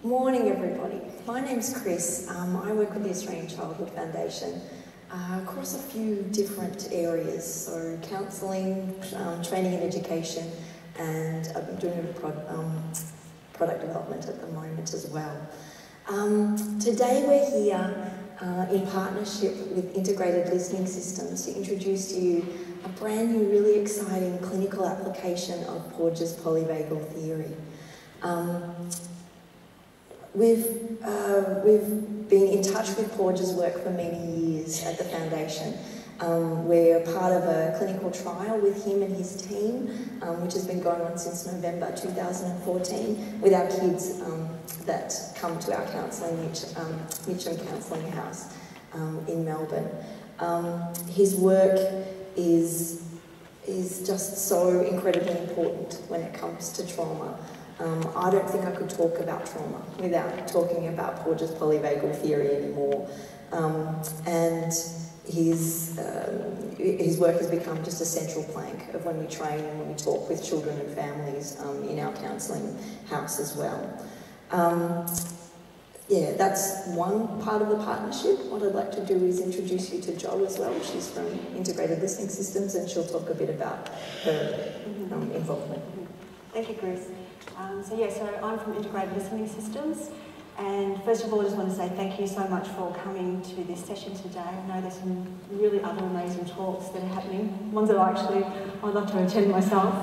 Morning, everybody. My name's Chris. I work with the Australian Childhood Foundation across a few different areas, so counselling, training and education, and I'm doing a product development at the moment as well. Today we're here in partnership with Integrated Listening Systems to introduce to you a brand new, really exciting clinical application of Porges Polyvagal Theory. We've been in touch with Porges' work for many years at the Foundation. We're part of a clinical trial with him and his team, which has been going on since November 2014, with our kids that come to our counselling, Mitcham Counselling House in Melbourne. His work is just so incredibly important when it comes to trauma. I don't think I could talk about trauma without talking about Porges Polyvagal Theory anymore. And his work has become just a central plank of when we train and when we talk with children and families in our counselling house as well. Yeah, that's one part of the partnership. What I'd like to do is introduce you to Jo as well. She's from Integrated Listening Systems, and she'll talk a bit about her involvement. Thank you, Chris. So I'm from Integrated Listening Systems, and first of all I just want to say thank you so much for coming to this session today. I know there's some really other amazing talks that are happening, ones that I'd love to attend myself.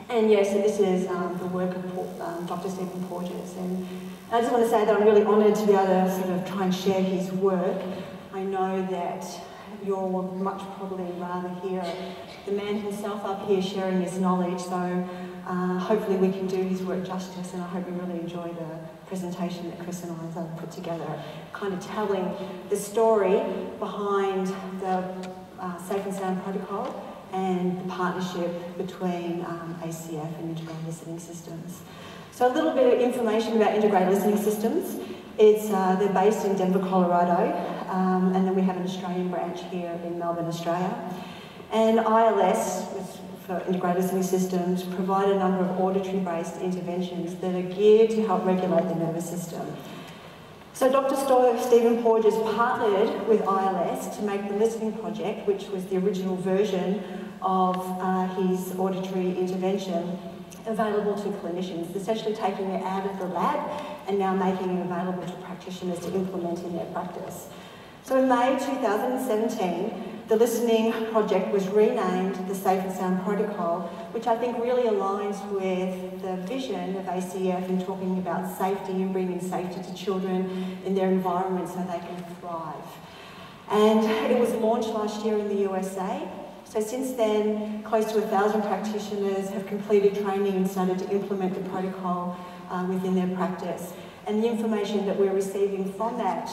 So this is the work of Dr. Stephen Porges, and I just want to say that I'm really honoured to be able to sort of try and share his work. I know that you'll much probably rather hear the man himself up here sharing his knowledge, so hopefully we can do his work justice, and I hope you really enjoy the presentation that Chris and I have put together, kind of telling the story behind the Safe and Sound Protocol and the partnership between ACF and Integrated Listening Systems. So a little bit of information about Integrated Listening Systems. They're based in Denver, Colorado, and then we have an Australian branch here in Melbourne, Australia. And ILS, for Integrated Listening Systems, provide a number of auditory-based interventions that are geared to help regulate the nervous system. So Dr. Stephen Porges partnered with ILS to make the Listening Project, which was the original version of his auditory intervention, available to clinicians, essentially taking it out of the lab and now making it available to practitioners to implement in their practice. So in May 2017, the Listening Project was renamed the Safe and Sound Protocol, which I think really aligns with the vision of ACF in talking about safety and bringing safety to children in their environment so they can thrive. And it was launched last year in the USA. So since then, close to 1,000 practitioners have completed training and started to implement the protocol within their practice. And the information that we're receiving from that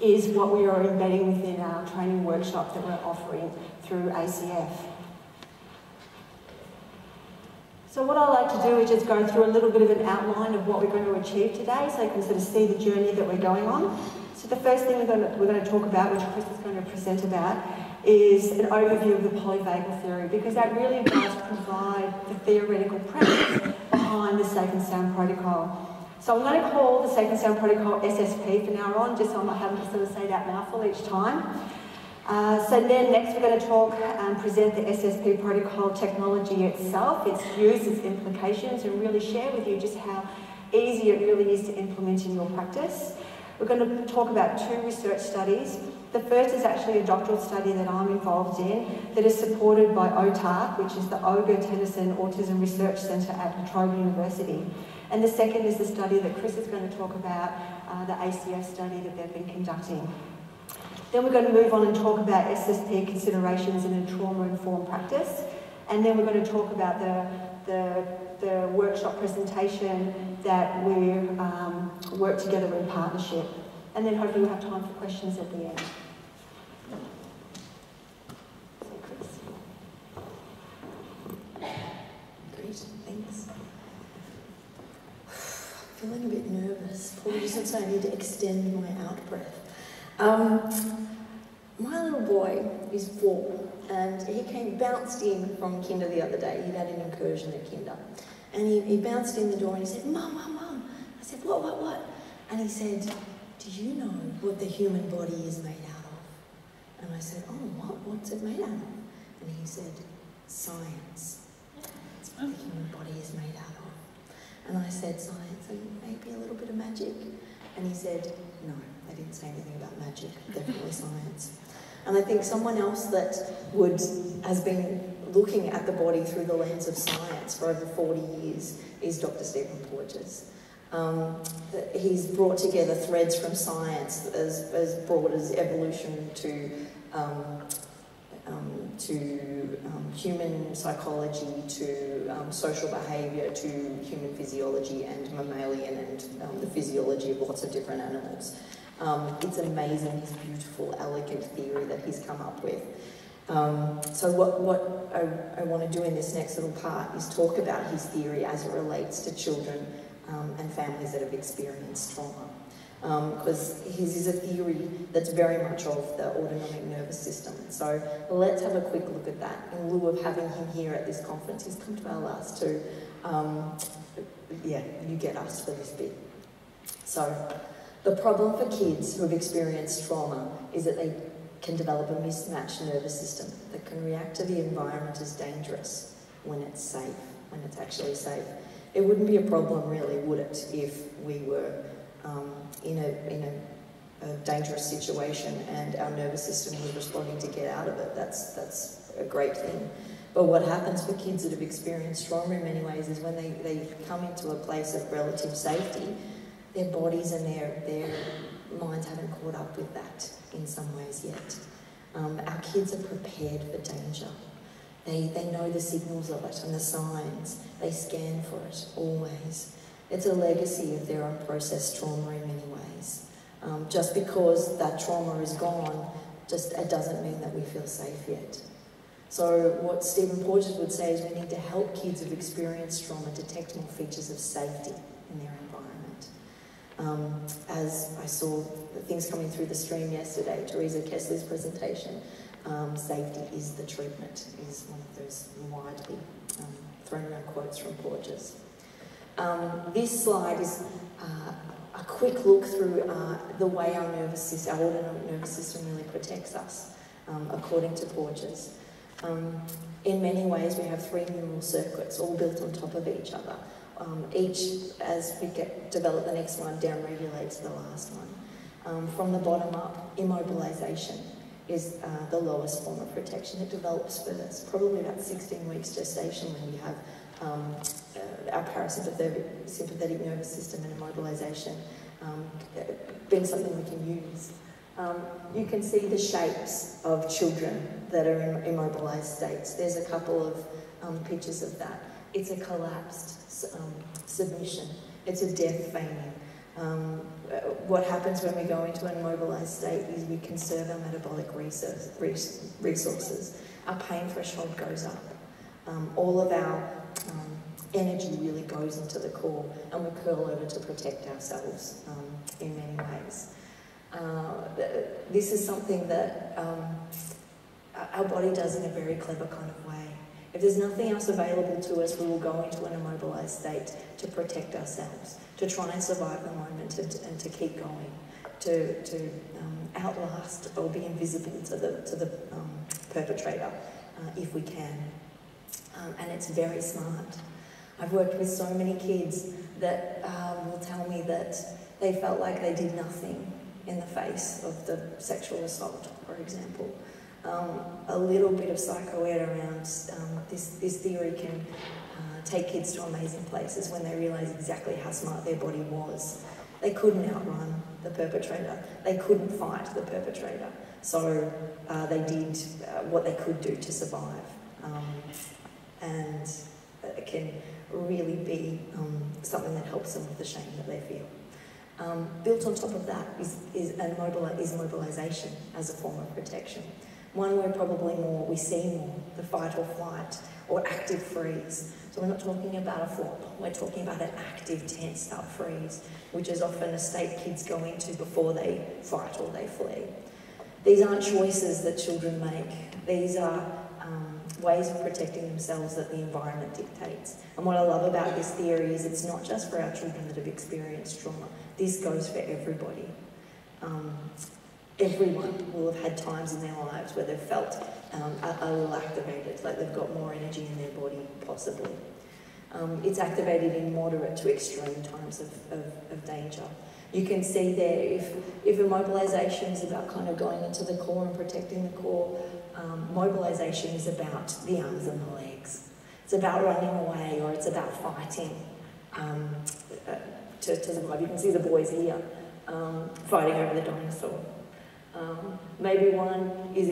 is what we are embedding within our training workshop that we're offering through ACF. So what I like to do is just go through a little bit of an outline of what we're going to achieve today, so you can sort of see the journey that we're going on. So the first thing we're going to talk about, which Chris is going to present about, is an overview of the polyvagal theory, because that really does provide the theoretical premise behind the Safe and Sound Protocol. So I'm going to call the Safe and Sound Protocol SSP from now on, just so I'm not having to sort of say that mouthful each time. So then next we're going to talk and present the SSP protocol technology itself, its use, its implications, and really share with you just how easy it really is to implement in your practice. We're going to talk about 2 research studies. The first is actually a doctoral study that I'm involved in that is supported by OTR, which is the Olga Tennyson Autism Research Centre at La Trobe University. And the second is the study that Chris is going to talk about, the ACF study that they've been conducting. Then we're going to move on and talk about SSP considerations in a trauma-informed practice. And then we're going to talk about the workshop presentation that we work together in partnership. And then hopefully we'll have time for questions at the end. So, Chris. Great, thanks. I'm feeling a bit nervous, probably since I need to extend my out-breath. My little boy is 4, and he bounced in from kinder the other day. He'd had an incursion at kinder. And he bounced in the door and he said, "Mum, Mum, Mum." I said, what? And he said, "Do you know what the human body is made out of?" And I said, "Oh, what's it made out of?" And he said, "Science. That's what the human body is made out of." And I said, "Science and maybe a little bit of magic?" And he said, "No, I didn't say anything about magic, definitely science." And I think someone else that has been looking at the body through the lens of science for over 40 years is Dr. Stephen Porges. He's brought together threads from science as broad as evolution to human psychology, to social behaviour, to human physiology and mammalian and the physiology of lots of different animals. It's amazing, his beautiful, elegant theory that he's come up with. So what I want to do in this next little part is talk about his theory as it relates to children and families that have experienced trauma. Because his is a theory that's very much of the autonomic nervous system. So let's have a quick look at that. In lieu of having him here at this conference, he's come to our last two. You get us for this bit. So the problem for kids who have experienced trauma is that they can develop a mismatched nervous system that can react to the environment as dangerous when it's safe, when it's actually safe. It wouldn't be a problem really, would it, if we were in a dangerous situation and our nervous system was responding to get out of it. That's a great thing. But what happens for kids that have experienced trauma in many ways is when they come into a place of relative safety, their bodies and their minds haven't caught up with that in some ways yet. Our kids are prepared for danger. They know the signals of it and the signs. They scan for it always. It's a legacy of their unprocessed trauma in many ways. Just because that trauma is gone, it doesn't mean that we feel safe yet. So what Stephen Porges would say is we need to help kids who've experienced trauma detect more features of safety in their environment. As I saw the things coming through the stream yesterday, Teresa Kessler's presentation, safety is the treatment, is one of those widely thrown around quotes from Porges. This slide is a quick look through the way our autonomic nervous system really protects us, according to Porges. In many ways, we have 3 neural circuits, all built on top of each other. Each, as we develop the next one, down-regulates the last one. From the bottom up, immobilization is the lowest form of protection. It develops first, probably about 16 weeks gestation when you have our parasympathetic nervous system and immobilization being something we can use. You can see the shapes of children that are in immobilized states. There's a couple of pictures of that. It's a collapsed submission. It's a death feigning. What happens when we go into an immobilized state is we conserve our metabolic resources. Our pain threshold goes up. All of our energy really goes into the core, and we curl over to protect ourselves in many ways. This is something that our body does in a very clever kind of way. If there's nothing else available to us, we will go into an immobilized state to protect ourselves, to try and survive the moment and to keep going, to outlast or be invisible to the perpetrator if we can. And it's very smart. I've worked with so many kids that will tell me that they felt like they did nothing in the face of the sexual assault, for example. A little bit of psycho-ed around this theory can take kids to amazing places when they realise exactly how smart their body was. They couldn't outrun the perpetrator. They couldn't fight the perpetrator. So they did what they could do to survive. And it can really be something that helps them with the shame that they feel. Built on top of that is mobilization as a form of protection. One where we see more, the fight or flight, or active freeze. So we're not talking about a flop, we're talking about an active, tensed up freeze, which is often a state kids go into before they fight or they flee. These aren't choices that children make. These are ways of protecting themselves that the environment dictates. And what I love about this theory is it's not just for our children that have experienced trauma. This goes for everybody. Everyone will have had times in their lives where they've felt a little activated, like they've got more energy in their body, possibly. It's activated in moderate to extreme times of danger. You can see there, if immobilisation is about kind of going into the core and protecting the core, mobilisation is about the arms and the legs. It's about running away, or it's about fighting to survive. You can see the boys here fighting over the dinosaur. Maybe one is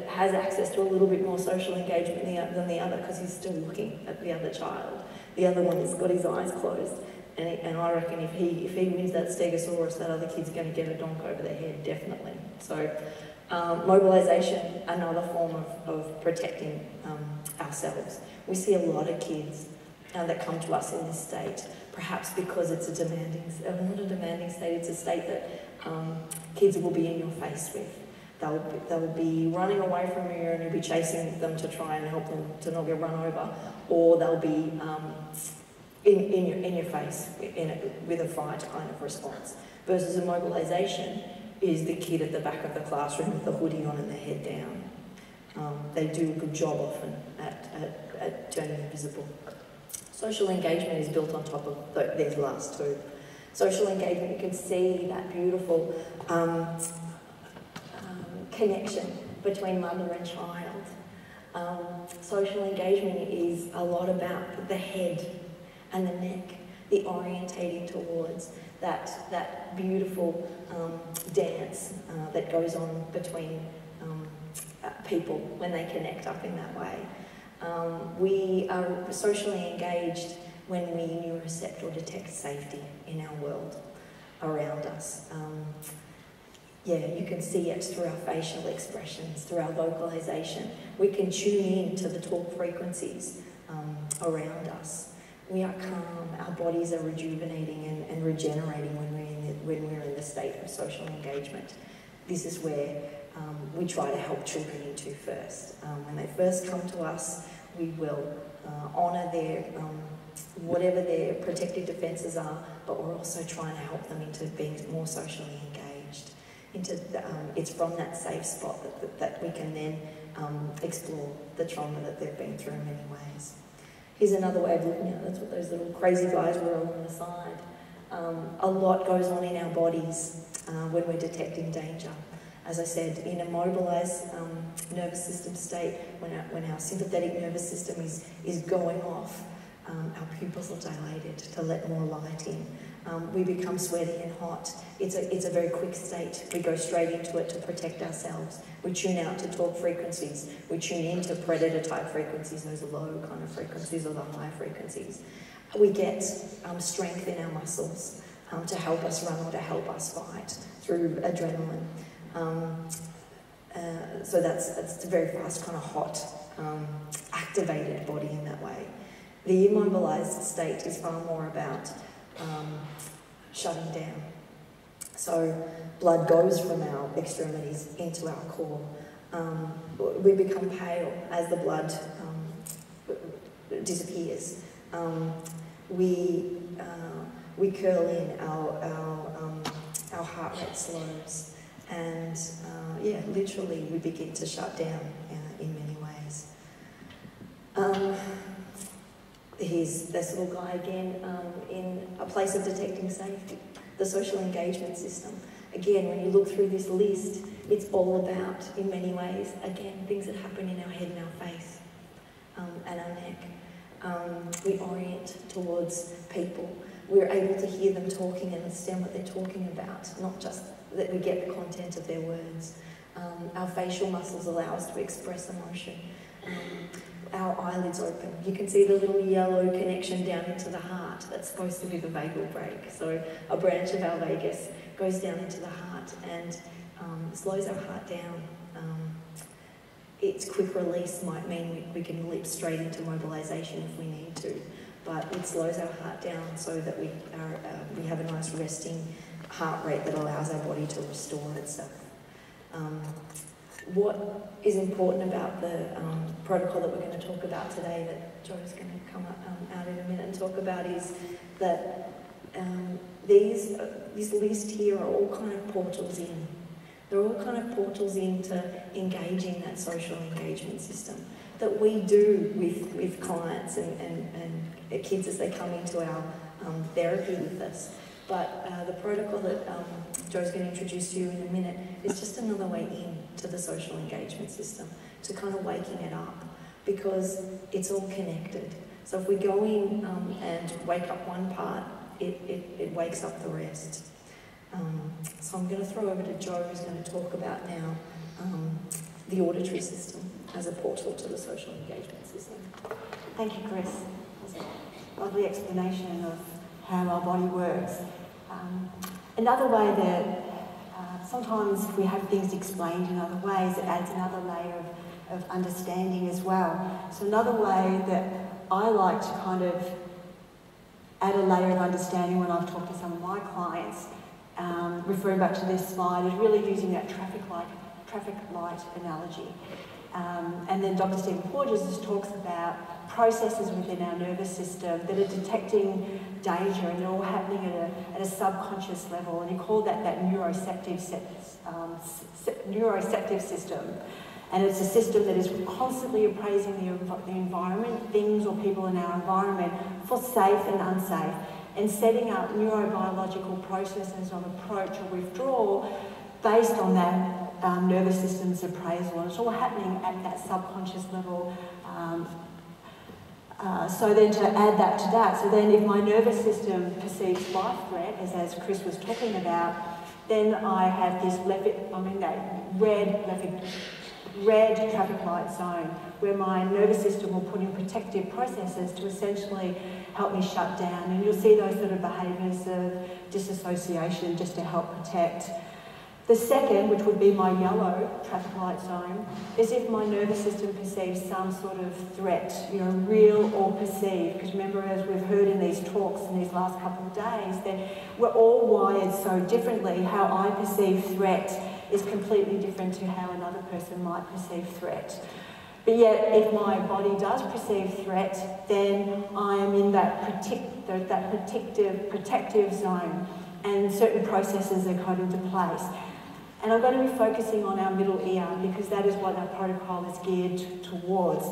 has access to a little bit more social engagement than the other because he's still looking at the other child. The other one has got his eyes closed, and I reckon if he wins that stegosaurus, that other kid's going to get a donk over their head, definitely. So mobilisation, another form of protecting ourselves. We see a lot of kids that come to us in this state, perhaps because it's not a demanding state, it's a state that kids will be in your face with. They'll be running away from you and you'll be chasing them to try and help them to not get run over, or they'll be in your face with a fight kind of response. Versus immobilisation is the kid at the back of the classroom with the hoodie on and their head down. They do a good job often at turning invisible. Social engagement is built on top of these last two. Social engagement, you can see that beautiful connection between mother and child. Social engagement is a lot about the head and the neck, the orientating towards that beautiful dance that goes on between people when they connect up in that way. We are socially engaged when we neurocept or detect safety in our world around us. You can see it through our facial expressions, through our vocalization. We can tune in to the talk frequencies around us. We are calm, our bodies are rejuvenating and regenerating when we're in the state of social engagement. This is where we try to help children into first. When they first come to us, we will honour their whatever their protective defences are, but we're also trying to help them into being more socially engaged. It's from that safe spot that we can then explore the trauma that they've been through in many ways. Here's another way of looking at it. That's what those little crazy guys were on the side. A lot goes on in our bodies when we're detecting danger. As I said, in a mobilised nervous system state, when our sympathetic nervous system is going off, our pupils are dilated to let more light in. We become sweaty and hot. It's a very quick state. We go straight into it to protect ourselves. We tune out to talk frequencies. We tune into predator type frequencies, those low kind of frequencies or the high frequencies. We get strength in our muscles to help us run or to help us fight through adrenaline. So that's a very fast, kind of hot, activated body in that way. The immobilised state is far more about shutting down. So blood goes from our extremities into our core. We become pale as the blood disappears. We curl in, our heart rate slows, and literally we begin to shut down in many ways. Here's this little guy again in a place of detecting safety, the social engagement system. Again, when you look through this list, it's all about, in many ways, again, things that happen in our head and our face and our neck. We orient towards people. We're able to hear them talking and understand what they're talking about, not just that we get the content of their words. Our facial muscles allow us to express emotion. Our eyelids open. You can see the little yellow connection down into the heart. That's supposed to be the vagal brake. So a branch of our vagus goes down into the heart and slows our heart down. Its quick release might mean we can leap straight into mobilisation if we need to, but it slows our heart down so that we have a nice resting heart rate that allows our body to restore itself. what is important about the protocol that we're going to talk about today, that Joe's going to come out in a minute and talk about, is that this list here are all kind of portals in. They're all kind of portals into engaging that social engagement system that we do with clients and kids as they come into our therapy with us. But the protocol that Joe's going to introduce to you in a minute is just another way in to the social engagement system, to kind of waking it up, because it's all connected. So if we go in and wake up one part, it wakes up the rest. So I'm going to throw over to Joe, who's going to talk about now the auditory system as a portal to the social engagement system. Thank you, Chris. That's a lovely explanation of how our body works. Another way that sometimes we have things explained in other ways, it adds another layer of understanding as well. So another way that I like to kind of add a layer of understanding when I've talked to some of my clients, referring back to this slide, is really using that traffic light analogy. And then Dr. Stephen Porges just talks about processes within our nervous system that are detecting danger, and they're all happening at a subconscious level. And he called that neuroceptive system. And it's a system that is constantly appraising the environment, things or people in our environment, for safe and unsafe, and setting up neurobiological processes of approach or withdrawal based on that nervous system's appraisal. And it's all happening at that subconscious level. So then to add that to that, so then if my nervous system perceives life threat, as Chris was talking about, then I have this red traffic light zone, where my nervous system will put in protective processes to essentially help me shut down. And you'll see those sort of behaviours of disassociation just to help protect. The second, which would be my yellow traffic light zone, is if my nervous system perceives some sort of threat, real or perceived. Because remember, as we've heard in these talks in these last couple of days, that we're all wired so differently. How I perceive threat is completely different to how another person might perceive threat. But yet, if my body does perceive threat, then I am in that protective zone, and certain processes are put into place. And I'm going to be focusing on our middle ear, because that is what our protocol is geared towards.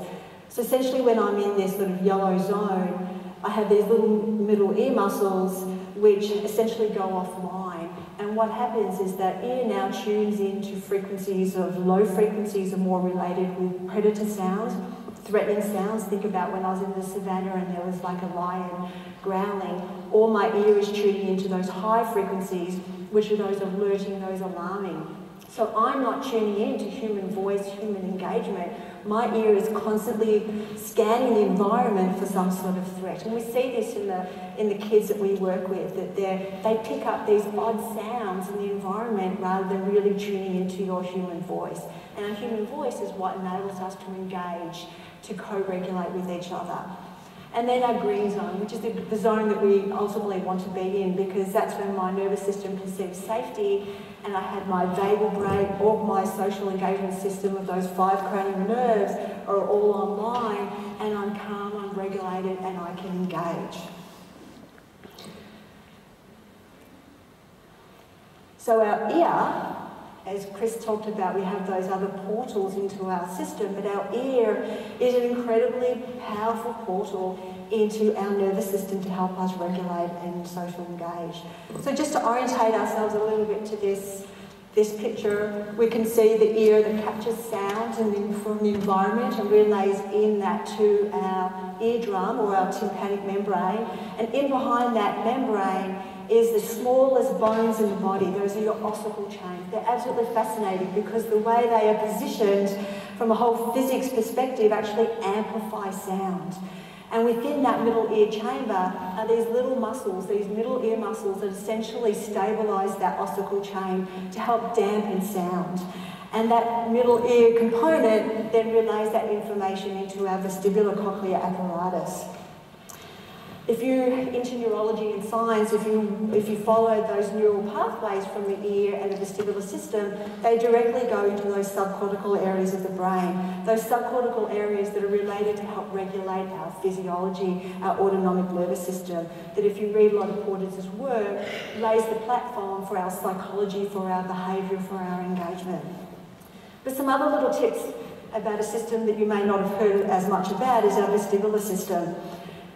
So essentially, when I'm in this sort of yellow zone, I have these little middle ear muscles which essentially go offline. And what happens is that ear now tunes into frequencies of low frequencies are more related with predator sounds, threatening sounds. Think about when I was in the savannah and there was like a lion growling. All my ear is tuning into those high frequencies, which are those alerting, those alarming. So I'm not tuning in to human voice, human engagement. My ear is constantly scanning the environment for some sort of threat. And we see this in the kids that we work with, that they pick up these odd sounds in the environment rather than really tuning into your human voice. And our human voice is what enables us to engage, to co-regulate with each other. And then our green zone, which is the zone that we ultimately want to be in, because that's when my nervous system perceives safety, and I have my vagal brain, all my social engagement system of those 5 cranial nerves are all online, and I'm calm, I'm regulated, and I can engage. So our ear, as Chris talked about, we have those other portals into our system, but our ear is an incredibly powerful portal into our nervous system to help us regulate and social engage. So just to orientate ourselves a little bit to this picture, we can see the ear that captures sounds from the environment and relays in that to our eardrum or our tympanic membrane. And in behind that membrane is the smallest bones in the body. Those are your ossicle chains. They're absolutely fascinating because the way they are positioned from a whole physics perspective actually amplify sound. And within that middle ear chamber are these little muscles, these middle ear muscles that essentially stabilise that ossicle chain to help dampen sound. And that middle ear component then relays that information into our vestibular cochlear apparatus. If you're into neurology and science, if you follow those neural pathways from the ear and the vestibular system, they directly go into those subcortical areas of the brain. Those subcortical areas that are related to help regulate our physiology, our autonomic nervous system. That if you read a lot of Porges' work, lays the platform for our psychology, for our behaviour, for our engagement. But some other little tips about a system that you may not have heard as much about is our vestibular system.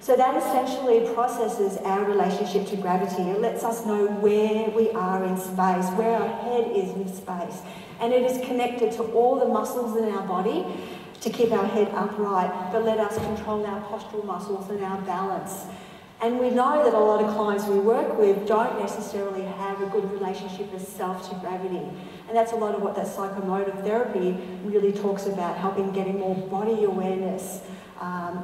So that essentially processes our relationship to gravity. It lets us know where we are in space, where our head is in space. And it is connected to all the muscles in our body to keep our head upright, but let us control our postural muscles and our balance. And we know that a lot of clients we work with don't necessarily have a good relationship of self to gravity. And that's a lot of what that psychomotor therapy really talks about, helping getting more body awareness,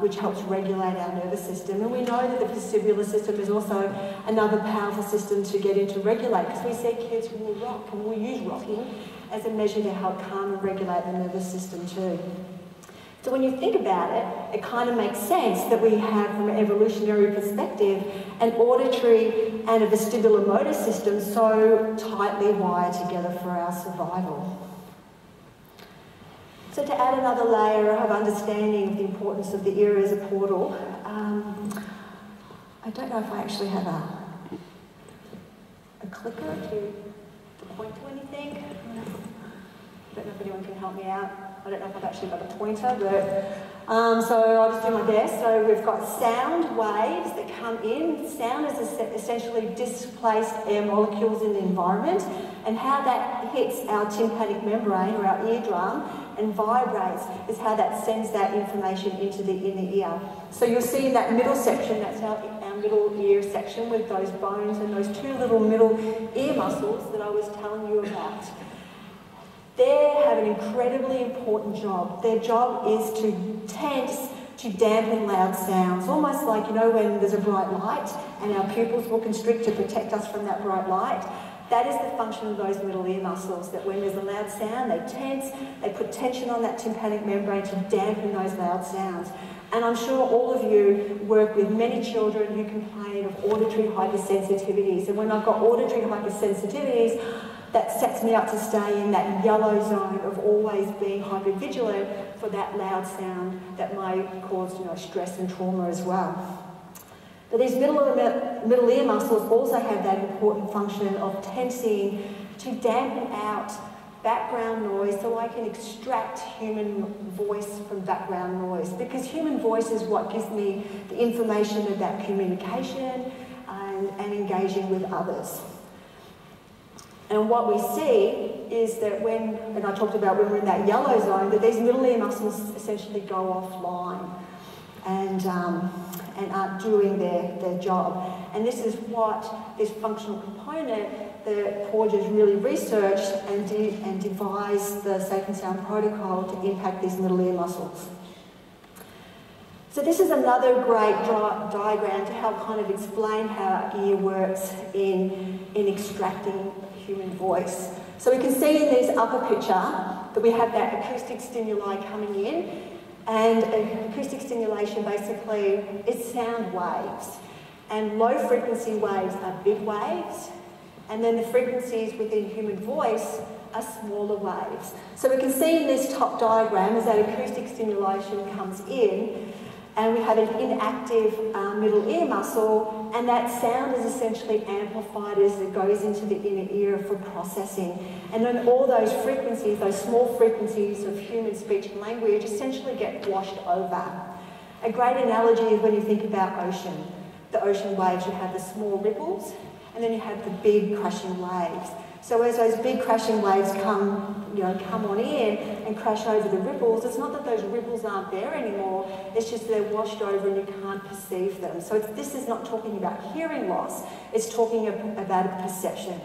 which helps regulate our nervous system. And we know that the vestibular system is also another powerful system to get into regulate, because we see kids who will rock, and we'll use rocking as a measure to help calm and regulate the nervous system too. So when you think about it, it kind of makes sense that we have, from an evolutionary perspective, an auditory and a vestibular motor system so tightly wired together for our survival. So to add another layer of understanding of the importance of the ear as a portal, I don't know if I actually have a clicker to point to anything. I don't know if anyone can help me out. I don't know if I've actually got a pointer, but so I'll just do my best. So we've got sound waves that come in. Sound is essentially displaced air molecules in the environment, and how that hits our tympanic membrane or our eardrum and vibrates is how that sends that information into the inner ear. So you'll see in that middle section, that's our middle ear section with those bones and those two little middle ear muscles that I was telling you about. They have an incredibly important job. Their job is to tense, to dampen loud sounds. Almost like, you know, when there's a bright light and our pupils will constrict to protect us from that bright light. That is the function of those middle ear muscles, that when there's a loud sound, they tense, they put tension on that tympanic membrane to dampen those loud sounds. And I'm sure all of you work with many children who complain of auditory hypersensitivities. And when I've got auditory hypersensitivities, that sets me up to stay in that yellow zone of always being hypervigilant for that loud sound that might cause, you know, stress and trauma as well. But these middle ear muscles also have that important function of tensing to dampen out background noise, so I can extract human voice from background noise, because human voice is what gives me the information about communication and engaging with others. And what we see is that when, and I talked about when we're in that yellow zone, that these middle ear muscles essentially go offline and aren't doing their job. And this is what this functional component that Porges really researched and devised the Safe and Sound protocol to impact these middle ear muscles. So this is another great diagram to help kind of explain how our ear works in extracting human voice. So we can see in this upper picture that we have that acoustic stimuli coming in, and acoustic stimulation basically is sound waves. And low frequency waves are big waves, and then the frequencies within human voice are smaller waves. So we can see in this top diagram as that acoustic stimulation comes in, and we have an inactive middle ear muscle, and that sound is essentially amplified as it goes into the inner ear for processing. And then all those frequencies, those small frequencies of human speech and language essentially get washed over. A great analogy is when you think about ocean. The ocean waves, you have the small ripples, and then you have the big crashing waves. So as those big crashing waves come on in and crash over the ripples, it's not that those ripples aren't there anymore, it's just they're washed over and you can't perceive them. So this is not talking about hearing loss, it's talking about a perception.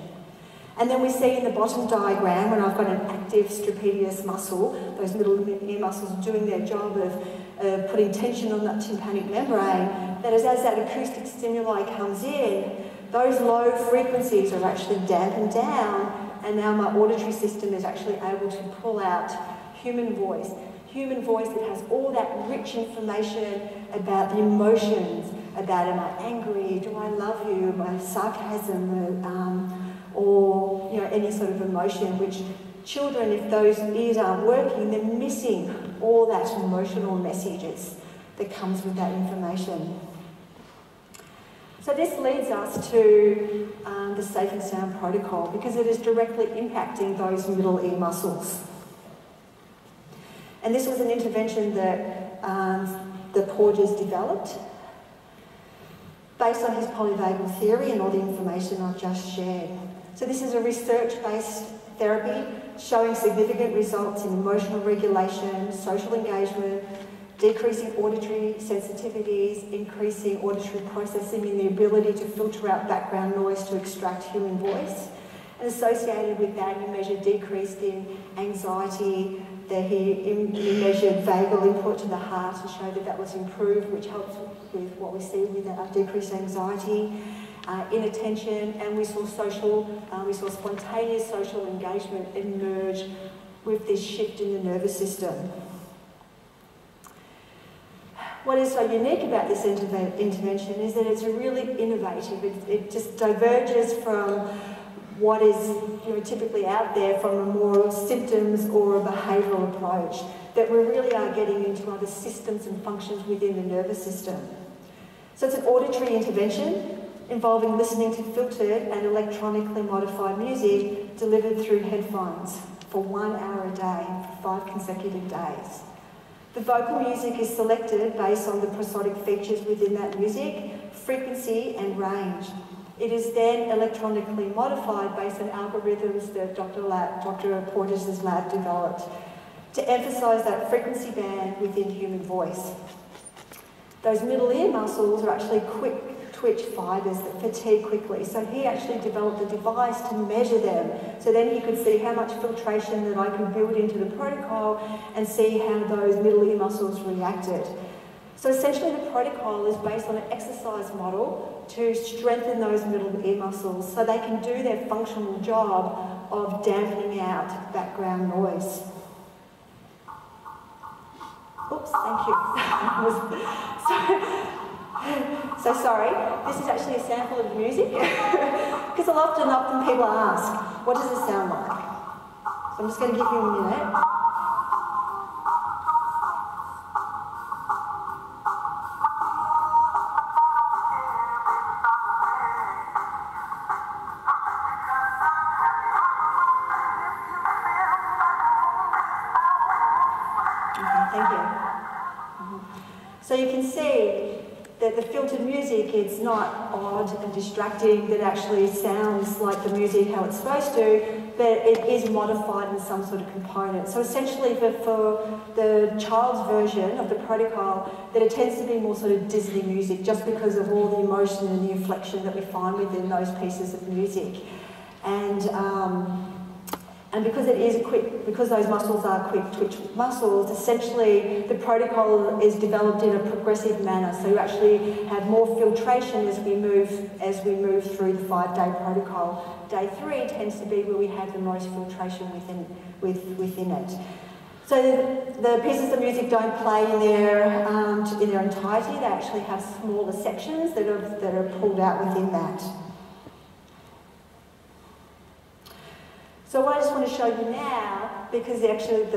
And then we see in the bottom diagram, when I've got an active stapedius muscle, those middle ear muscles doing their job of putting tension on that tympanic membrane, that as that acoustic stimuli comes in, those low frequencies are actually dampened down, and now my auditory system is actually able to pull out human voice. Human voice that has all that rich information about the emotions, about, am I angry, do I love you, my sarcasm, or any sort of emotion, which children, if those ears aren't working, they're missing all that emotional messages that comes with that information. So this leads us to the Safe and Sound protocol, because it is directly impacting those middle ear muscles. And this was an intervention that the Porges developed based on his polyvagal theory and all the information I've just shared. So this is a research-based therapy showing significant results in emotional regulation, social engagement, decreasing auditory sensitivities, increasing auditory processing and the ability to filter out background noise to extract human voice. And associated with that, he measured decrease in anxiety, that he measured vagal input to the heart and showed that that was improved, which helps with what we see with decreased anxiety, inattention, and we saw spontaneous social engagement emerge with this shift in the nervous system. What is so unique about this intervention is that it's really innovative. It just diverges from what is typically out there from a more symptoms or a behavioural approach, that we really are getting into other systems and functions within the nervous system. So it's an auditory intervention involving listening to filtered and electronically modified music delivered through headphones for 1 hour a day for 5 consecutive days. The vocal music is selected based on the prosodic features within that music, frequency and range. It is then electronically modified based on algorithms that Dr. Porges' lab developed to emphasise that frequency band within human voice. Those middle ear muscles are actually quick twitch fibres that fatigue quickly. So he actually developed a device to measure them. So then he could see how much filtration that I could build into the protocol and see how those middle ear muscles reacted. So essentially the protocol is based on an exercise model to strengthen those middle ear muscles so they can do their functional job of dampening out background noise. Oops, thank you. So sorry, this is actually a sample of the music because often people ask, what does it sound like? So I'm just going to give you a minute. So you can see that the filtered music, it's not odd and distracting, that actually sounds like the music how it's supposed to, but it is modified in some sort of component. So essentially for the child's version of the protocol, that it tends to be more sort of Disney music just because of all the emotion and the inflection that we find within those pieces of music. And because it is because those muscles are quick twitch muscles, essentially the protocol is developed in a progressive manner. So you actually have more filtration as we move through the 5-day protocol. Day 3 tends to be where we have the most filtration within it. So the pieces of music don't play in their entirety. They actually have smaller sections that are pulled out within that. So what I just want to show you now, because actually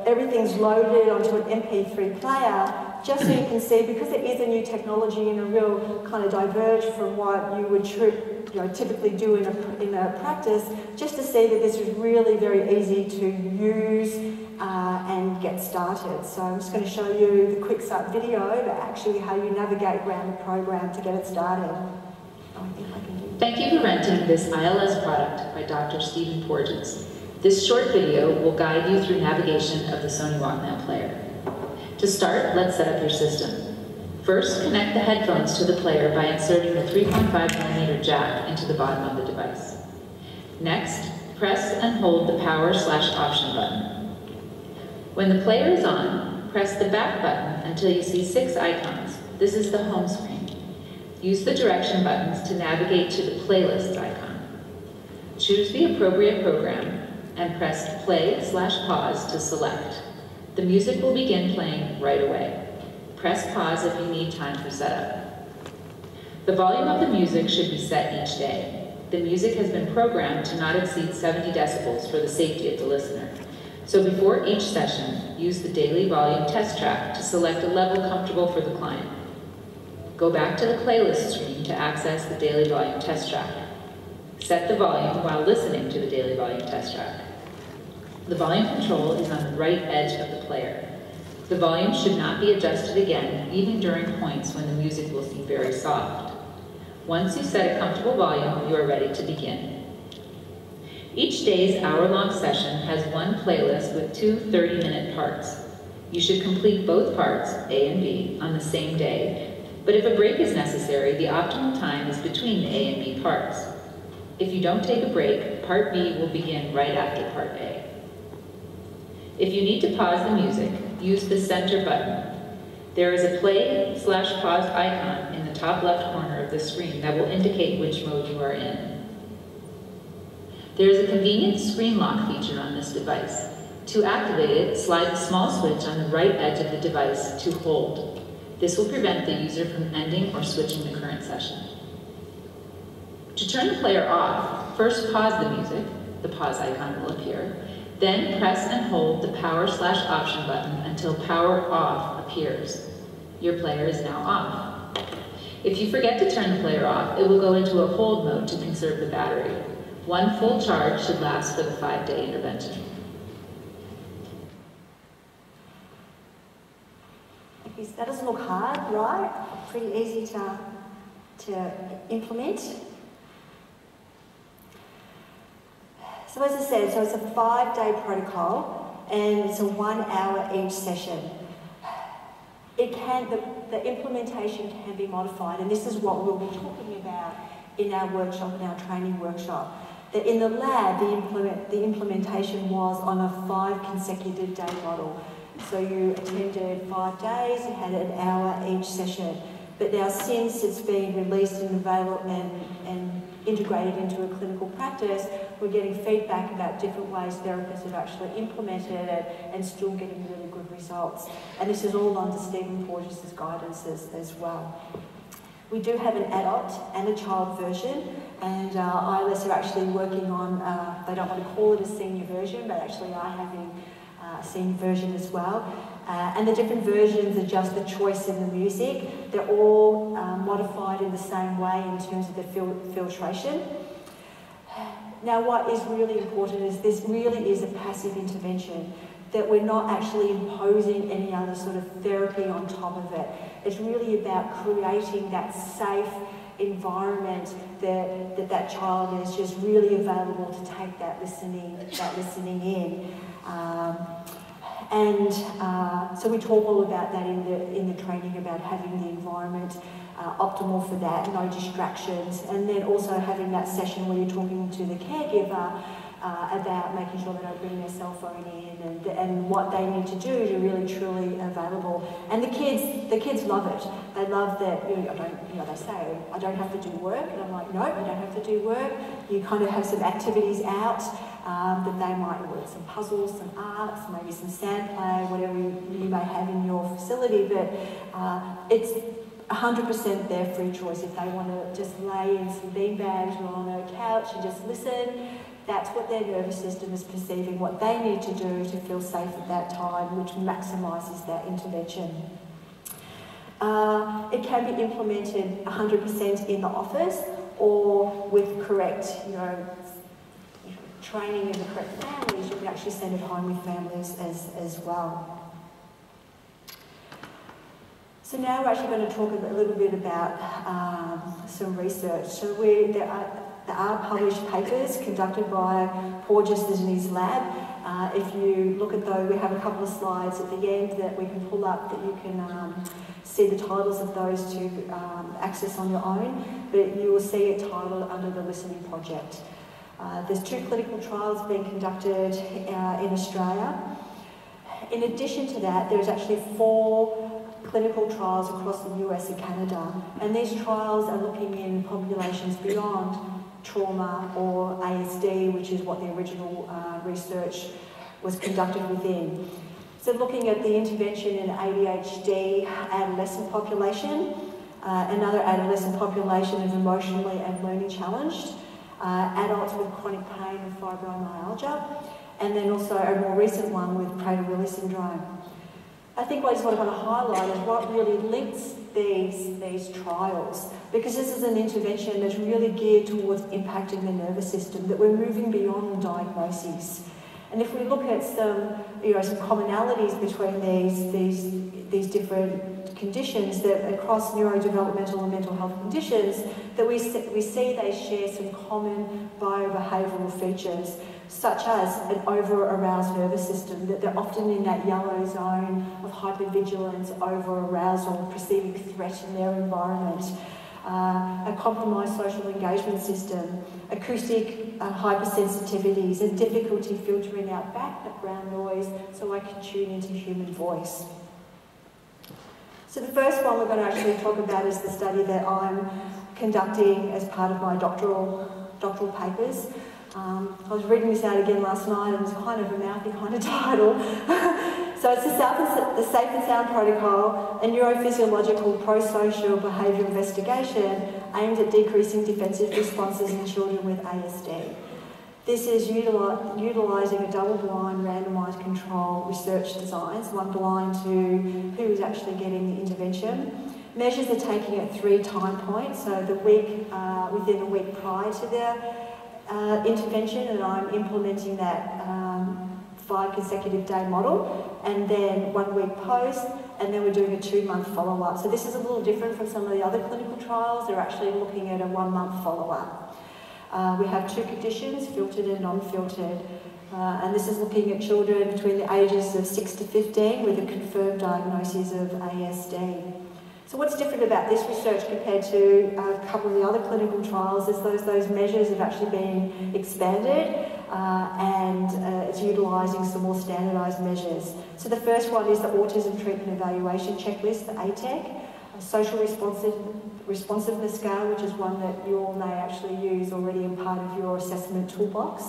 everything's loaded onto an MP3 player, just so you can see, because it is a new technology and a real kind of diverge from what you would typically do in a practice, just to see that this is really very easy to use and get started. So I'm just going to show you the quick start video about actually how you navigate around the program to get it started. Thank you for renting this ILS product by Dr. Stephen Porges. This short video will guide you through navigation of the Sony Walkman player. To start, let's set up your system. First, connect the headphones to the player by inserting the 3.5mm jack into the bottom of the device. Next, press and hold the power/option button. When the player is on, press the back button until you see 6 icons. This is the home screen. Use the direction buttons to navigate to the playlist icon. Choose the appropriate program and press play/pause to select. The music will begin playing right away. Press pause if you need time for setup. The volume of the music should be set each day. The music has been programmed to not exceed 70 decibels for the safety of the listener. So before each session, use the daily volume test track to select a level comfortable for the client. Go back to the playlist screen to access the daily volume test track. Set the volume while listening to the daily volume test track. The volume control is on the right edge of the player. The volume should not be adjusted again, even during points when the music will seem very soft. Once you set a comfortable volume, you are ready to begin. Each day's hour-long session has one playlist with two 30-minute parts. You should complete both parts, A and B, on the same day, but if a break is necessary, the optimal time is between the A and B parts. If you don't take a break, Part B will begin right after Part A. If you need to pause the music, use the center button. There is a play/pause icon in the top left corner of the screen that will indicate which mode you are in. There is a convenient screen lock feature on this device. To activate it, slide the small switch on the right edge of the device to hold. This will prevent the user from ending or switching the current session. To turn the player off, first pause the music, the pause icon will appear, then press and hold the power/option button until power off appears. Your player is now off. If you forget to turn the player off, it will go into a hold mode to conserve the battery. One full charge should last for the 5-day intervention. That doesn't look hard, right? Pretty easy to implement. So as I said, so it's a 5-day protocol and it's a 1 hour each session. The implementation can be modified, and this is what we'll be talking about in our workshop, in our training workshop. That in the lab, the implementation was on a 5 consecutive day model. So you attended 5 days, you had an hour each session. But now since it's been released and available and integrated into a clinical practice, we're getting feedback about different ways therapists have actually implemented it and still getting really good results. And this is all under Stephen Porges' guidance as well. We do have an adult and a child version, and ILS are actually working on, they don't want to call it a senior version, but actually are having a senior version as well. And the different versions are just the choice in the music. They're all modified in the same way in terms of the filtration. Now, what is really important is this really is a passive intervention, that we're not actually imposing any other sort of therapy on top of it. It's really about creating that safe environment that child is just really available to take that listening in. So we talk all about that in the training, about having the environment optimal for that, no distractions, and then also having that session where you're talking to the caregiver about making sure they don't bring their cell phone in and what they need to do to really truly available. And the kids love it. They love that, they say, I don't have to do work, and I'm like, no, you don't have to do work. You kind of have some activities out that they might work, some puzzles, some arts, maybe some sand play, whatever you may have in your facility, but it's 100% their free choice. If they want to just lay in some beanbags or on a couch and just listen, that's what their nervous system is perceiving, what they need to do to feel safe at that time, which maximises that intervention. It can be implemented 100% in the office or with correct, training in the correct families. You can actually send it home with families as well. So now we're actually going to talk a little bit about some research. So there are published papers conducted by Porges in his lab. If you look at those, we have a couple of slides at the end that we can pull up that you can see the titles of those to access on your own, but you will see it titled under the Listening Project. There's 2 clinical trials being conducted in Australia. In addition to that, there's actually 4 clinical trials across the US and Canada, and these trials are looking in populations beyond trauma or ASD, which is what the original research was conducted within. So looking at the intervention in ADHD adolescent population, another adolescent population is emotionally and learning challenged, adults with chronic pain and fibromyalgia, and then also a more recent one with Prader-Willi syndrome. I think what I just want to kind of highlight is what really links these trials, because this is an intervention that's really geared towards impacting the nervous system, that we're moving beyond diagnoses. And if we look at some, some commonalities between these different conditions, that across neurodevelopmental and mental health conditions, that we see they share some common biobehavioural features, such as an over-aroused nervous system, that they're often in that yellow zone of hypervigilance, over-arousal, perceiving threat in their environment, a compromised social engagement system, acoustic hypersensitivities, and difficulty filtering out background noise so I can tune into human voice. So the first one we're going to actually talk about is the study that I'm conducting as part of my doctoral papers. I was reading this out again last night, and it's kind of a mouthy kind of title. So it's the Safe and Sound Protocol, a neurophysiological pro-social behaviour investigation aimed at decreasing defensive responses in children with ASD. This is utilising a double-blind, randomised control research designs, one blind to who is actually getting the intervention. Measures are taken at 3 time points, so the week within the week prior to the intervention, and I'm implementing that 5 consecutive day model, and then 1 week post, and then we're doing a 2-month follow-up. So this is a little different from some of the other clinical trials. They're actually looking at a 1-month follow-up. We have 2 conditions, filtered and non-filtered, and this is looking at children between the ages of 6 to 15 with a confirmed diagnosis of ASD. So what's different about this research compared to a couple of the other clinical trials is those measures have actually been expanded, and it's utilising some more standardised measures. So the first one is the Autism Treatment Evaluation Checklist, the ATEC, a social responsiveness scale, which is one that you all may actually use already in part of your assessment toolbox.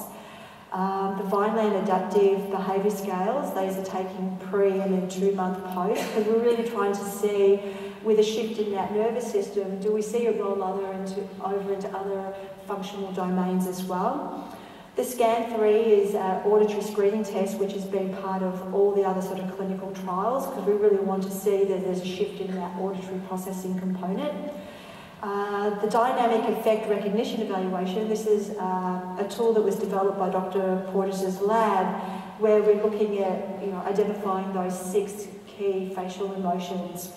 The Vineland Adaptive Behaviour Scales, these are taking pre and then 2-month post, because we're really trying to see, with a shift in that nervous system, do we see it roll over into other functional domains as well? The SCAN3 is an auditory screening test, which has been part of all the other sort of clinical trials, because we really want to see that there's a shift in that auditory processing component. The Dynamic Effect Recognition Evaluation, this is a tool that was developed by Dr. Porges' lab, where we're looking at identifying those 6 key facial emotions.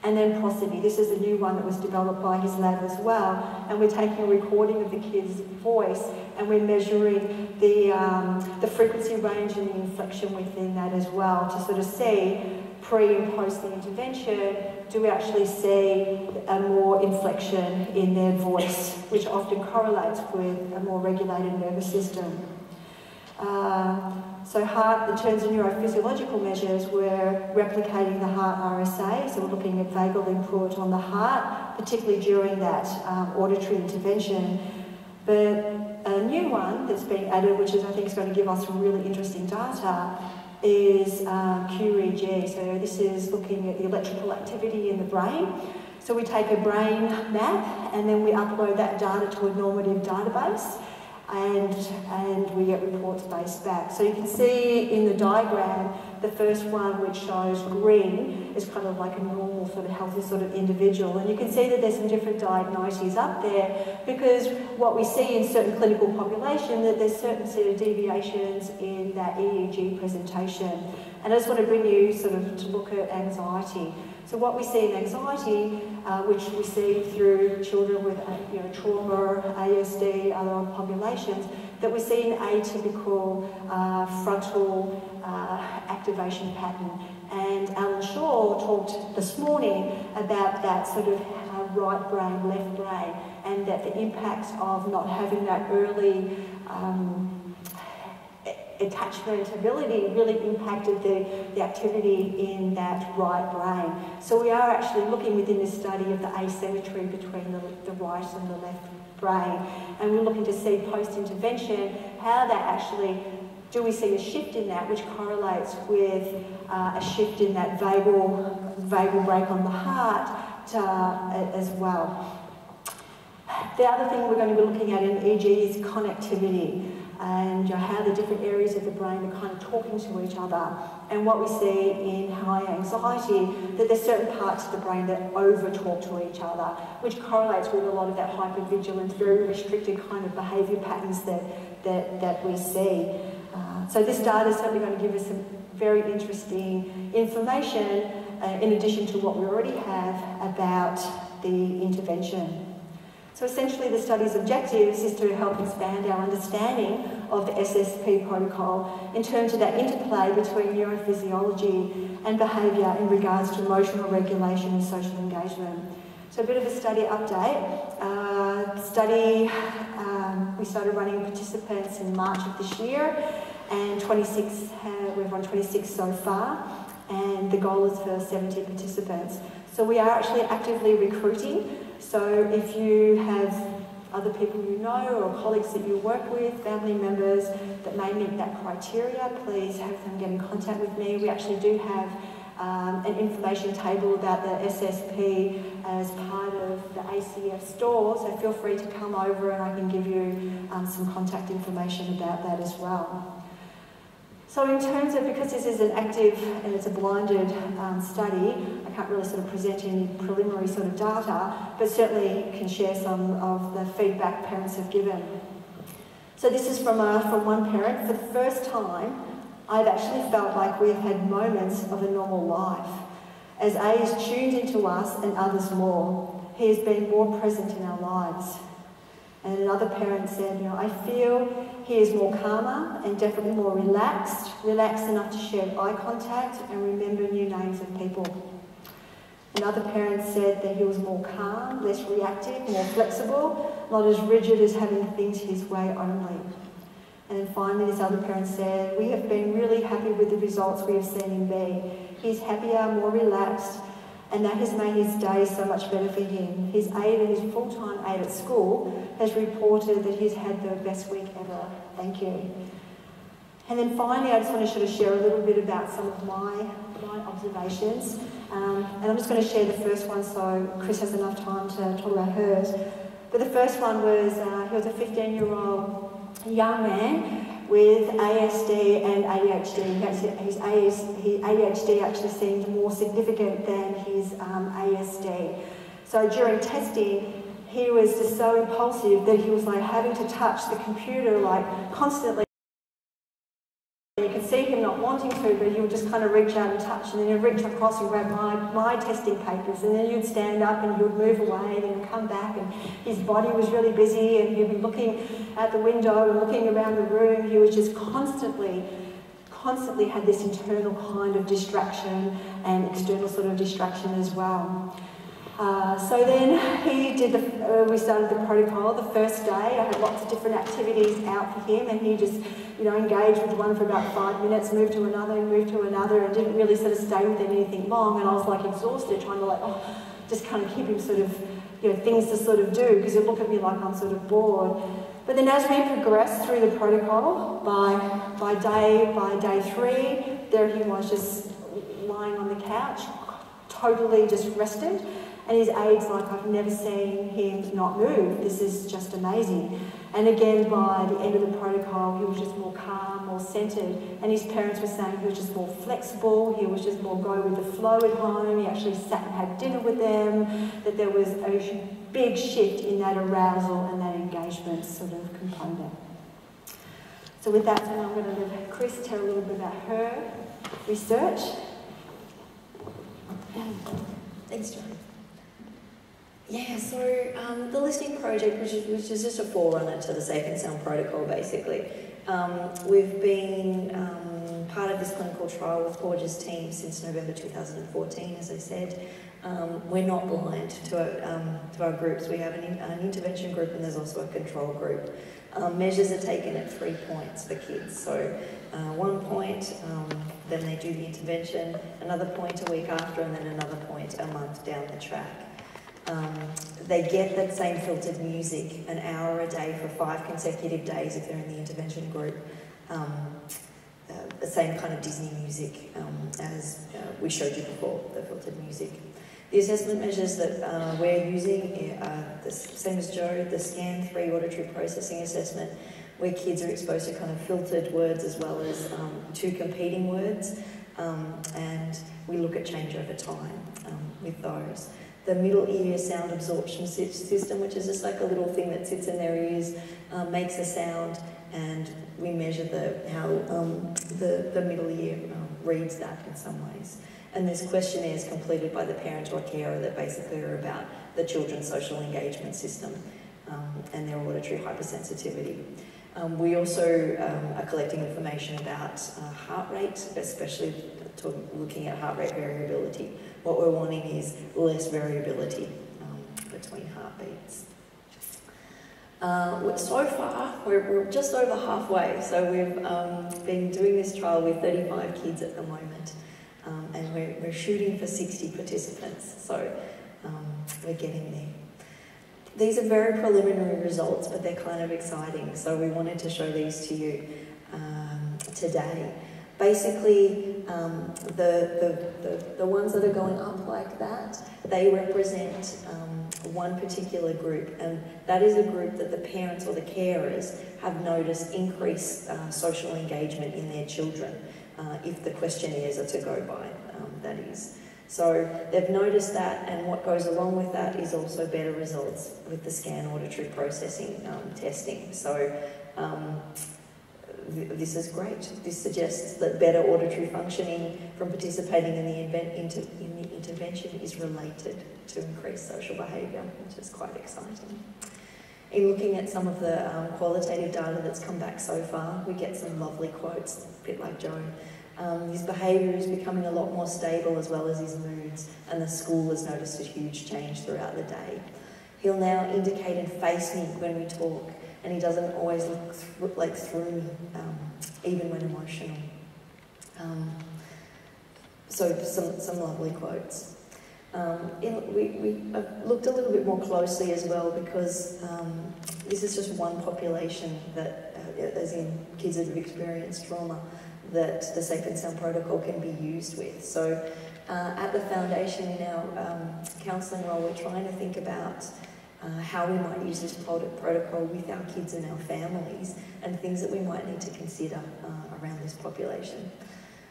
And then prosody, this is a new one that was developed by his lab as well, and we're taking a recording of the kid's voice, and we're measuring the frequency range and the inflection within that as well, to sort of see pre and post the intervention, do we actually see a more inflection in their voice, which often correlates with a more regulated nervous system. So heart, in terms of neurophysiological measures, we're replicating the heart RSA, so we're looking at vagal input on the heart, particularly during that auditory intervention. But a new one that's being added, which is I think is going to give us some really interesting data, is QEEG. So this is looking at the electrical activity in the brain. So we take a brain map and then we upload that data to a normative database, and we get reports based back. So you can see in the diagram, the first one, which shows green, is kind of like a normal sort of healthy sort of individual. And you can see that there's some different diagnoses up there, because what we see in certain clinical population, that there's certain sort of deviations in that EEG presentation. And I just want to bring you sort of to look at anxiety. So what we see in anxiety, which we see through children with trauma, ASD, other populations, that we see an atypical frontal activation pattern. And Alan Shaw talked this morning about that sort of right brain, left brain, and that the impacts of not having that early attachment ability really impacted the activity in that right brain. So we are actually looking within this study of the asymmetry between the right and the left brain, and we're looking to see post-intervention how that actually, do we see a shift in that which correlates with a shift in that vagal brake on the heart, as well. The other thing we're going to be looking at in EG is connectivity, and how the different areas of the brain are kind of talking to each other. And what we see in high anxiety, that there's certain parts of the brain that over-talk to each other, which correlates with a lot of that hypervigilance, very restricted kind of behaviour patterns that we see. So this data is certainly going to give us some very interesting information, in addition to what we already have about the intervention. So essentially the study's objectives is to help expand our understanding of the SSP protocol in terms of that interplay between neurophysiology and behaviour in regards to emotional regulation and social engagement. So a bit of a study update. We started running participants in March of this year, and we've run 26 so far, and the goal is for 70 participants. So we are actually actively recruiting. So if you have other people you know or colleagues that you work with, family members that may meet that criteria, please have them get in contact with me. We actually do have an information table about the SSP as part of the ACF store, so feel free to come over and I can give you some contact information about that as well. So in terms of, because this is an active and it's a blinded study, I can't really sort of present any preliminary sort of data, but certainly can share some of the feedback parents have given. So this is from one parent. For the first time, I've actually felt like we've had moments of a normal life, as A is tuned into us and others more. He has been more present in our lives. And another parent said, I feel he is more calmer and definitely more relaxed enough to share eye contact and remember new names of people. Another parent said that he was more calm, less reactive, more flexible, not as rigid as having things his way only. And then finally, this other parent said, we have been really happy with the results we have seen in B. He's happier, more relaxed, and that has made his day so much better for him. His aide, his full-time aide at school, has reported that he's had the best week ever. Thank you. And then finally, I just want to sort of share a little bit about some of my observations. And I'm just going to share the first one so Chris has enough time to talk about hers. But the first one was, he was a 15-year-old young man with ASD and ADHD. His ADHD actually seemed more significant than his ASD. So during testing, he was just so impulsive that he was like having to touch the computer like constantly. You could see him not wanting to, but he would just kind of reach out and touch, and then he'd reach across and grab my testing papers, and then you'd stand up and he would move away, and then he'd come back, and his body was really busy, and he'd be looking at the window and looking around the room. He was just constantly had this internal kind of distraction and external sort of distraction as well. So then we started the protocol. The first day, I had lots of different activities out for him, and he just, engaged with one for about 5 minutes, moved to another, and didn't really sort of stay with anything long. And I was like exhausted, trying to just kind of keep him sort of, things to sort of do, because he'd look at me like I'm sort of bored. But then as we progressed through the protocol, by day 3, there he was just lying on the couch, totally just rested. And his aide's like, I've never seen him not move. This is just amazing. And again, by the end of the protocol, he was just more calm, more centered. And his parents were saying he was just more flexible. He was just more go with the flow at home. He actually sat and had dinner with them. That there was a big shift in that arousal and that engagement sort of component. So with that, I'm going to let Chris tell a little bit about her research. Thanks, Joanne. Yeah, so the listening project, which is just a forerunner to the Safe and Sound protocol, basically. We've been part of this clinical trial with Porges' team since November 2014, as I said. We're not blind to our groups. We have an intervention group, and there's also a control group. Measures are taken at 3 points for kids. So 1 point, then they do the intervention, another point a week after, and then another point a month down the track. They get that same filtered music an hour a day for 5 consecutive days if they're in the intervention group. The same kind of Disney music as we showed you before, the filtered music. The assessment measures that we're using, the same as Joe, the Scan 3 auditory processing assessment, where kids are exposed to kind of filtered words as well as two competing words, and we look at change over time with those. The middle ear sound absorption system, which is just like a little thing that sits in their ears, makes a sound, and we measure how the middle ear reads that in some ways. And there's questionnaires completed by the parent or carer that basically are about the children's social engagement system and their auditory hypersensitivity. We also are collecting information about heart rate, especially looking at heart rate variability. What we're wanting is less variability between heartbeats. So far, we're just over halfway. So we've been doing this trial with 35 kids at the moment, and we're shooting for 60 participants. So we're getting there. These are very preliminary results, but they're kind of exciting. So we wanted to show these to you today. Basically, the ones that are going up like that, they represent one particular group, and that is a group that the parents or the carers have noticed increased social engagement in their children, if the questionnaires are to go by, that is. So they've noticed that, and what goes along with that is also better results with the scan auditory processing testing. So this is great. This suggests that better auditory functioning from participating in the intervention is related to increased social behaviour, which is quite exciting. In looking at some of the qualitative data that's come back so far, we get some lovely quotes, a bit like Joe. His behaviour is becoming a lot more stable as well as his moods, and the school has noticed a huge change throughout the day. He'll now indicate and face me when we talk, and he doesn't always look through me, even when emotional. So some lovely quotes. We looked a little bit more closely as well, because this is just one population that, as in kids that have experienced trauma, that the Safe and Sound protocol can be used with. So at the foundation in our counselling role, we're trying to think about how we might use this protocol with our kids and our families, and things that we might need to consider around this population.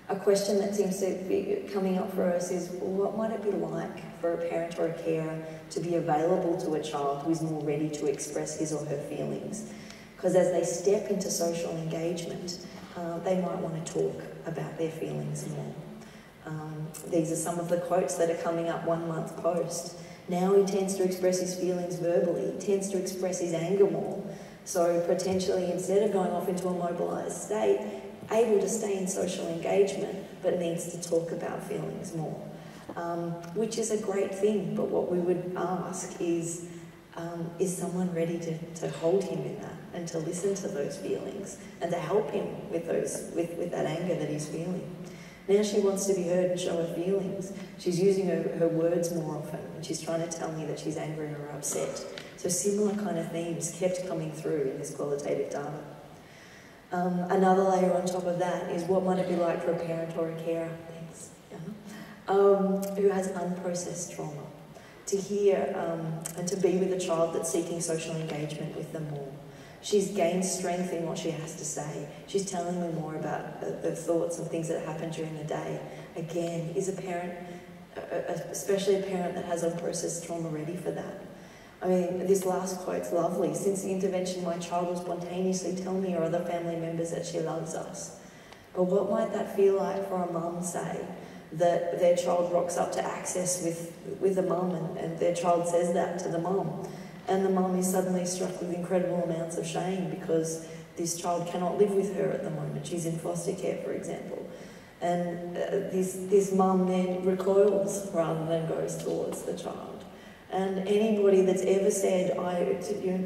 A question that seems to be coming up for us is, well, what might it be like for a parent or a carer to be available to a child who is more ready to express his or her feelings? Because as they step into social engagement, they might want to talk about their feelings more. These are some of the quotes that are coming up 1 month post. Now he tends to express his feelings verbally, he tends to express his anger more. So potentially, instead of going off into a mobilised state, able to stay in social engagement, but needs to talk about feelings more, which is a great thing. But what we would ask is someone ready to hold him in that, and to listen to those feelings, and to help him with that anger that he's feeling. Now she wants to be heard and show her feelings. She's using her words more often, and she's trying to tell me that she's angry or upset. So similar kind of themes kept coming through in this qualitative data. Another layer on top of that is, what might it be like for a parent or a carer, who has unprocessed trauma, to hear and to be with a child that's seeking social engagement with them more. She's gained strength in what she has to say. She's telling me more about the thoughts and things that happen during the day. Again, is a parent, especially a parent that has unprocessed trauma, ready for that? I mean, this last quote's lovely. Since the intervention, my child will spontaneously tell me or other family members that she loves us. But what might that feel like for a mum, say, that their child rocks up to access with a mum, and their child says that to the mum, and the mum is suddenly struck with incredible amounts of shame because this child cannot live with her at the moment. She's in foster care, for example. And this mum then recoils rather than goes towards the child. And anybody that's ever said,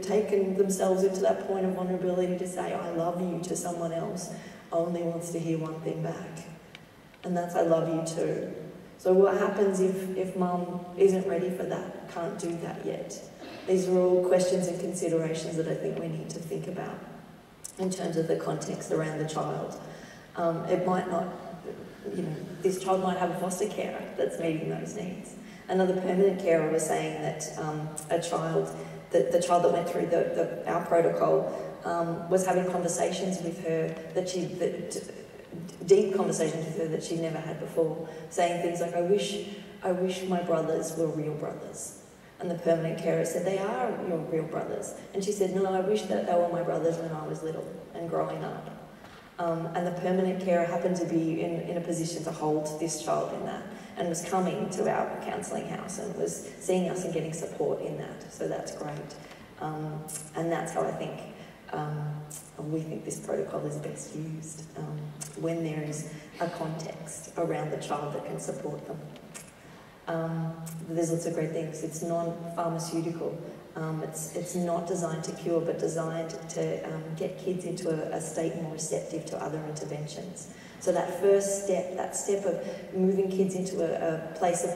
taken themselves into that point of vulnerability to say, I love you to someone else, only wants to hear one thing back. And that's, I love you too. So what happens if mum isn't ready for that, can't do that yet? These are all questions and considerations that I think we need to think about in terms of the context around the child. It might not, this child might have a foster carer that's meeting those needs. Another permanent carer was saying that the child that went through our protocol was having conversations with her deep conversations with her that she'd never had before, saying things like, I wish my brothers were real brothers. And the permanent carer said, they are your real brothers. And she said, no, I wish that they were my brothers when I was little and growing up. And the permanent carer happened to be in a position to hold this child in that, and was coming to our counselling house and was seeing us and getting support in that. So that's great. And that's how I think we think this protocol is best used, when there is a context around the child that can support them. There's lots of great things. It's non-pharmaceutical. It's not designed to cure, but designed to get kids into a state more receptive to other interventions. So that first step, that step of moving kids into a place of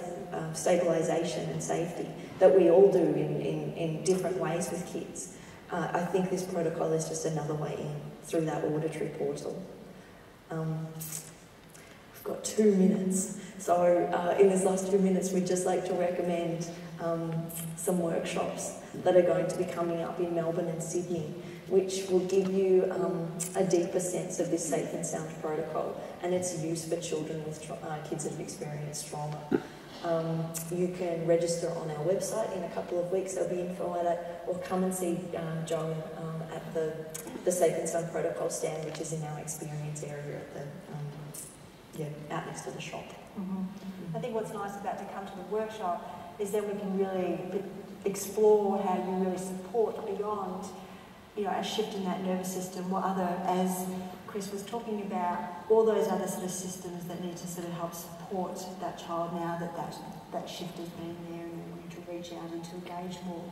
stabilisation and safety that we all do in different ways with kids, I think this protocol is just another way in through that auditory portal. We've got 2 minutes, so in this last 2 minutes we'd just like to recommend some workshops that are going to be coming up in Melbourne and Sydney, which will give you a deeper sense of this safe and sound protocol and its use for children with kids that have experienced trauma. You can register on our website in a couple of weeks. There'll be info at it, or come and see Joan at the Safe and Sound Protocol stand, which is in our experience area at the out next to the shop. I think what's nice about to come to the workshop is that we can really explore how you really support beyond, a shift in that nervous system, what other, as Chris was talking about, all those other sort of systems that need to sort of help support that child now that shift has been there, and we need to reach out and to engage more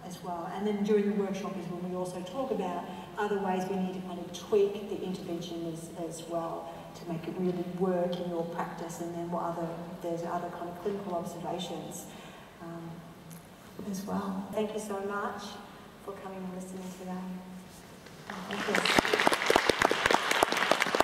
as well. And then during the workshop is when we also talk about other ways we need to kind of tweak the intervention as well to make it really work in your practice, and then there's other kind of clinical observations as well. Thank you so much for coming and listening today.